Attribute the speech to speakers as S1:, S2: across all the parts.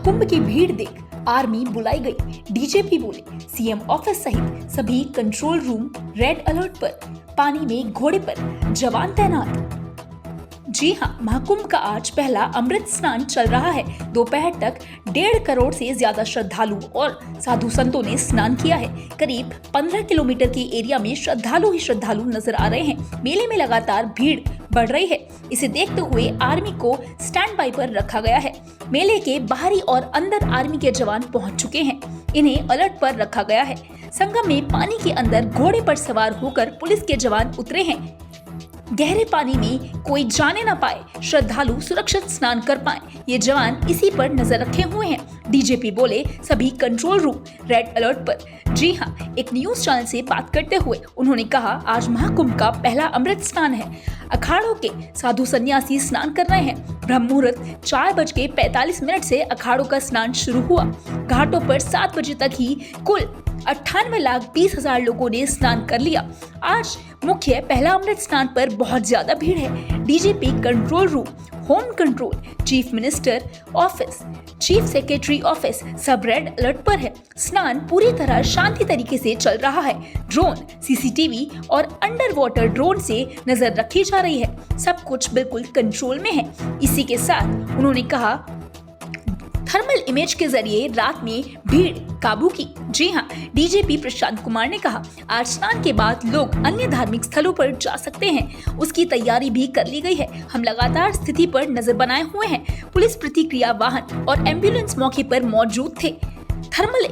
S1: कुंभ की भीड़ देख आर्मी बुलाई गई। डीजीपी बोले सीएम ऑफिस सहित सभी कंट्रोल रूम रेड अलर्ट पर, पानी में घोड़े पर जवान तैनात। जी हां, महाकुंभ का आज पहला अमृत स्नान चल रहा है। दोपहर तक 1.5 करोड़ से ज्यादा श्रद्धालु और साधु संतों ने स्नान किया है। करीब 15 किलोमीटर के एरिया में श्रद्धालु ही श्रद्धालु नजर आ रहे हैं। मेले में लगातार भीड़ बढ़ रही है। इसे देखते हुए आर्मी को स्टैंड बाय पर रखा गया है। मेले के बाहरी और अंदर आर्मी के जवान पहुंच चुके हैं। इन्हें अलर्ट पर रखा गया है। संगम में पानी के अंदर घोड़े पर सवार होकर पुलिस के जवान उतरे हैं। गहरे पानी में कोई जाने ना पाए, श्रद्धालु सुरक्षित स्नान कर पाए, ये जवान इसी पर नजर रखे हुए हैं। डीजीपी बोले सभी कंट्रोल रूम रेड अलर्ट पर। जी हां, एक न्यूज चैनल से बात करते हुए उन्होंने कहा आज महाकुंभ का पहला अमृत स्नान है। अखाड़ों के साधु सन्यासी स्नान कर रहे हैं। ब्रह्म मुहूर्त 4:45 से अखाड़ों का स्नान शुरू हुआ। घाटों पर 7 बजे तक ही कुल 98,20,000 लोगों ने स्नान कर लिया। आज मुख्य पहला अमृत स्नान पर बहुत ज्यादा भीड़ है। DGP control room, home control, chief minister office, chief secretary office सब रेड अलर्ट पर है। स्नान पूरी तरह शांति तरीके से चल रहा है। ड्रोन, सीसीटीवी और अंडर वाटर ड्रोन से नजर रखी जा रही है। सब कुछ बिल्कुल कंट्रोल में है। इसी के साथ उन्होंने कहा थर्मल इमेज के जरिए रात में भीड़ काबू की। जी हां, डीजीपी प्रशांत कुमार ने कहा आज स्नान के बाद लोग अन्य धार्मिक स्थलों पर जा सकते हैं। उसकी तैयारी भी कर ली गई है। हम लगातार स्थिति पर नजर बनाए हुए हैं। पुलिस प्रतिक्रिया वाहन और एम्बुलेंस मौके पर मौजूद थे। थर्मल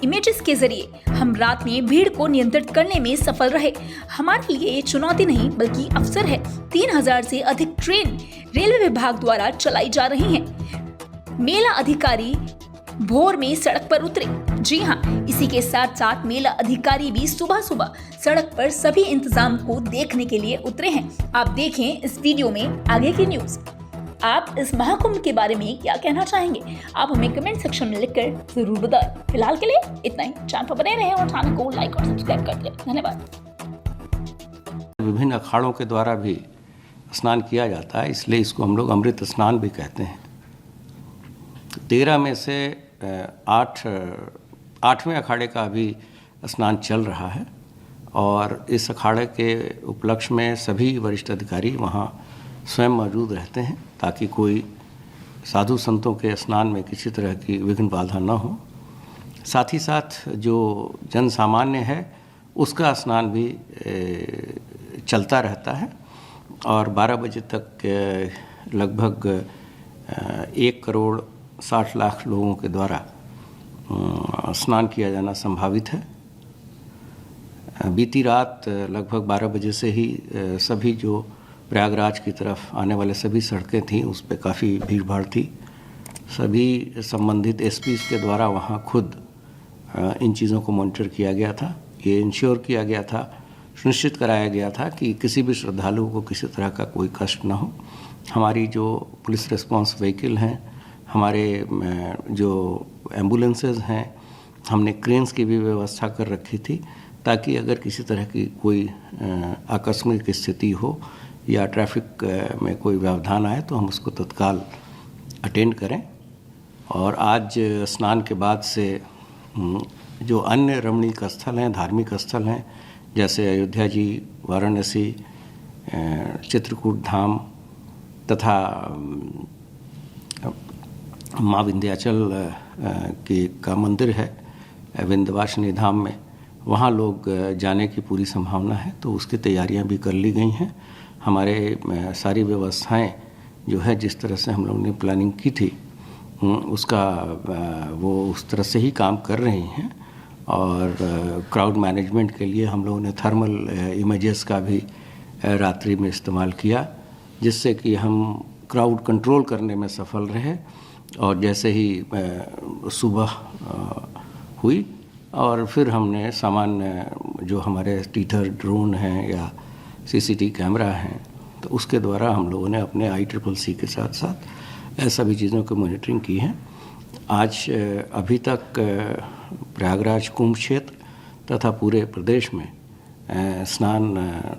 S1: इमेजेस के जरिए हम रात में भीड़ को नियंत्रित करने में सफल रहे। हमारे लिए ये चुनौती नहीं बल्कि अवसर है। 3000 से अधिक ट्रेन रेलवे विभाग द्वारा चलाई जा रही हैं। मेला अधिकारी भोर में सड़क पर उतरे। जी हां, इसी के साथ साथ मेला अधिकारी भी सुबह सुबह सड़क पर सभी इंतजाम को देखने के लिए उतरे हैं। आप देखें इस वीडियो में आगे की न्यूज। आप इस महाकुंभ के बारे में क्या कहना चाहेंगे? आप हमें कमेंट सेक्शन में लिखकर जरूर बताएं। फिलहाल के लिए इतना ही। चैनल पर बने रहें और चैनल को लाइक और सब्सक्राइब कर दें। धन्यवाद।
S2: विभिन्न अखाड़ों के द्वारा भी स्नान किया जाता है, इसलिए इसको हम लोग अमृत स्नान भी कहते हैं। 13 में से 8वें अखाड़े का अभी स्नान चल रहा है और इस अखाड़े के उपलक्ष्य में सभी वरिष्ठ अधिकारी वहाँ स्वयं मौजूद रहते हैं ताकि कोई साधु संतों के स्नान में किसी तरह की विघ्न बाधा न हो। साथ ही साथ जो जन सामान्य है उसका स्नान भी चलता रहता है और 12 बजे तक लगभग 1 करोड़ 60 लाख लोगों के द्वारा स्नान किया जाना संभावित है। बीती रात लगभग 12 बजे से ही सभी जो प्रयागराज की तरफ आने वाले सभी सड़कें थीं उस पर काफ़ी भीड़ भाड़ थी। सभी संबंधित एसपीज़ के द्वारा वहाँ खुद इन चीज़ों को मॉनिटर किया गया था। ये इंश्योर किया गया था, सुनिश्चित कराया गया था कि किसी भी श्रद्धालु को किसी तरह का कोई कष्ट ना हो। हमारी जो पुलिस रिस्पांस व्हीकल हैं, हमारे जो एम्बुलेंसेस हैं, हमने क्रेन्स की भी व्यवस्था कर रखी थी ताकि अगर किसी तरह की कोई आकस्मिक स्थिति हो या ट्रैफिक में कोई व्यवधान आए तो हम उसको तत्काल अटेंड करें। और आज स्नान के बाद से जो अन्य रमणीक स्थल हैं, धार्मिक स्थल हैं, जैसे अयोध्या जी, वाराणसी, चित्रकूट धाम तथा माँ विंध्याचल का मंदिर है विंध्यवासिनी धाम में, वहाँ लोग जाने की पूरी संभावना है। तो उसकी तैयारियां भी कर ली गई हैं। हमारे सारी व्यवस्थाएं जो है जिस तरह से हम लोगों ने प्लानिंग की थी उसका वो उस तरह से ही काम कर रही हैं। और क्राउड मैनेजमेंट के लिए हम लोगों ने थर्मल इमेजेस का भी रात्रि में इस्तेमाल किया जिससे कि हम क्राउड कंट्रोल करने में सफल रहे। और जैसे ही सुबह हुई और फिर हमने सामान्य जो हमारे टीटर ड्रोन हैं या सीसीटीवी कैमरा हैं तो उसके द्वारा हम लोगों ने अपने ICCC के साथ साथ सभी चीज़ों की मॉनिटरिंग की है। आज अभी तक प्रयागराज कुंभ क्षेत्र तथा पूरे प्रदेश में स्नान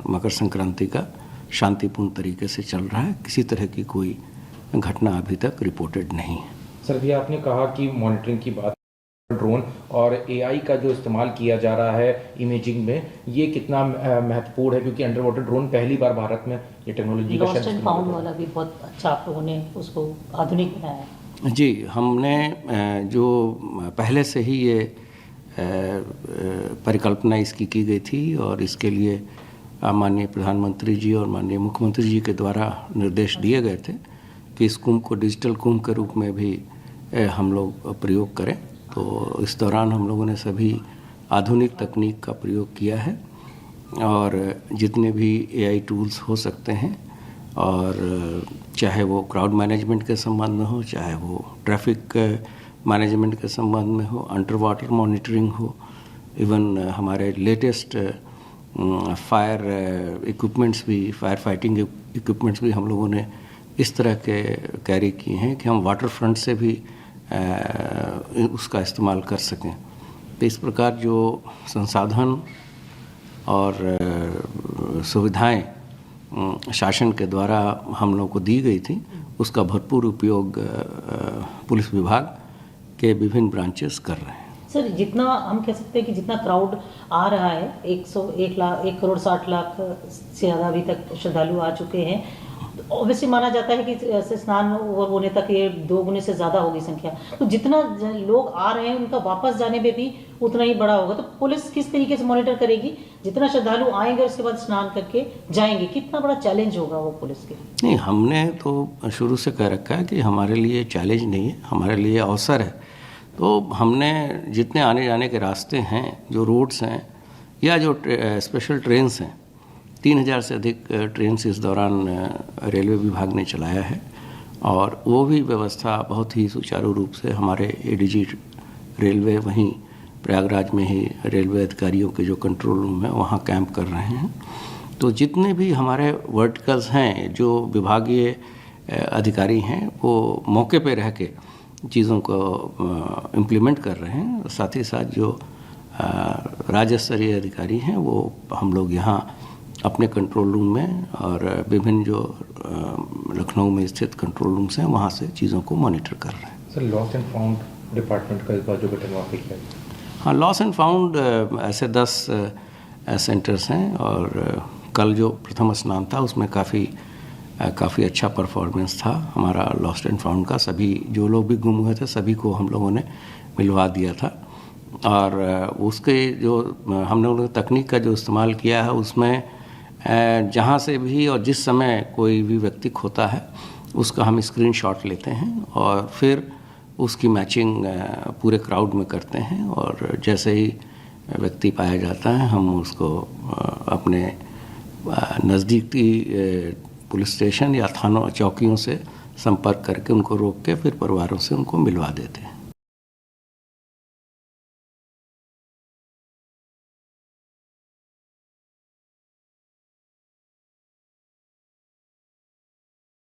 S2: मकर संक्रांति का शांतिपूर्ण तरीके से चल रहा है। किसी तरह की कोई घटना अभी तक रिपोर्टेड नहीं है।
S3: सर भैया आपने कहा कि मॉनिटरिंग की बात, ड्रोन और एआई का जो इस्तेमाल किया जा रहा है इमेजिंग में, ये कितना महत्वपूर्ण है, क्योंकि अंडर वाटर ड्रोन पहली बार भारत में ये टेक्नोलॉजी का
S4: लॉस्ट एंड फाउंड वाला भी बहुत अच्छा आप लोगों ने उसको आधुनिक बनाया है।
S2: जी, हमने जो पहले से ही ये परिकल्पना इसकी की गई थी और इसके लिए माननीय प्रधानमंत्री जी और माननीय मुख्यमंत्री जी के द्वारा निर्देश दिए गए थे कि इस कुंभ को डिजिटल कुंभ के रूप में भी हम लोग प्रयोग करें। तो इस दौरान हम लोगों ने सभी आधुनिक तकनीक का प्रयोग किया है और जितने भी एआई टूल्स हो सकते हैं, और चाहे वो क्राउड मैनेजमेंट के संबंध में हो, चाहे वो ट्रैफिक मैनेजमेंट के संबंध में हो, अंडर वाटर मॉनिटरिंग हो, इवन हमारे लेटेस्ट फायर इक्विपमेंट्स भी, फायर फाइटिंग इक्विपमेंट्स भी हम लोगों ने इस तरह के कैरी किए हैं कि हम वाटर फ्रंट से भी उसका इस्तेमाल कर सकें। तो इस प्रकार जो संसाधन और सुविधाएं शासन के द्वारा हम लोगों को दी गई थी, उसका भरपूर उपयोग पुलिस विभाग के विभिन्न ब्रांचेस कर रहे हैं।
S4: सर, जितना हम कह सकते हैं कि जितना क्राउड आ रहा है, 1 करोड़ 60 लाख से ज़्यादा अभी तक श्रद्धालु आ चुके हैं, ऑब्वियसली माना जाता है कि स्नान और होने तक ये 2 गुने से ज़्यादा होगी संख्या। तो जितना लोग आ रहे हैं उनका वापस जाने में भी उतना ही बड़ा होगा। तो पुलिस किस तरीके से मॉनिटर करेगी? जितना श्रद्धालु आएंगे उसके बाद स्नान करके जाएंगे, कितना बड़ा चैलेंज होगा वो पुलिस के?
S2: नहीं, हमने तो शुरू से कह रखा है कि हमारे लिए चैलेंज नहीं है, हमारे लिए अवसर है। तो हमने जितने आने जाने के रास्ते हैं, जो रोड्स हैं या जो स्पेशल ट्रेन्स हैं, 3000 से अधिक ट्रेन्स इस दौरान रेलवे विभाग ने चलाया है और वो भी व्यवस्था बहुत ही सुचारू रूप से हमारे एडीजी रेलवे वहीं प्रयागराज में ही रेलवे अधिकारियों के जो कंट्रोल रूम है वहाँ कैंप कर रहे हैं। तो जितने भी हमारे वर्टिकल्स हैं, जो विभागीय अधिकारी हैं, वो मौके पे रह के चीज़ों को इम्प्लीमेंट कर रहे हैं। साथ ही साथ जो राज्य स्तरीय अधिकारी हैं वो हम लोग यहाँ अपने कंट्रोल रूम में और विभिन्न जो लखनऊ में स्थित कंट्रोल रूम्स हैं वहाँ से चीज़ों को मॉनिटर कर रहे हैं।
S3: Sir, lost and found department का इस बार जो गठन वहाँ पे किया है?
S2: हाँ, लॉस एंड फाउंड ऐसे 10 सेंटर्स हैं और कल जो प्रथम स्नान था उसमें काफ़ी अच्छा परफॉर्मेंस था हमारा लॉस्ट एंड फाउंड का। सभी जो लोग भी गुम हुए थे सभी को हम लोगों ने मिलवा दिया था और उसके जो हम लोगों ने तकनीक का जो इस्तेमाल किया है उसमें जहाँ से भी और जिस समय कोई भी व्यक्ति खोता है उसका हम स्क्रीनशॉट लेते हैं और फिर उसकी मैचिंग पूरे क्राउड में करते हैं और जैसे ही व्यक्ति पाया जाता है हम उसको अपने नज़दीकी पुलिस स्टेशन या थानों चौकियों से संपर्क करके उनको रोक के फिर परिवारों से उनको मिलवा देते हैं।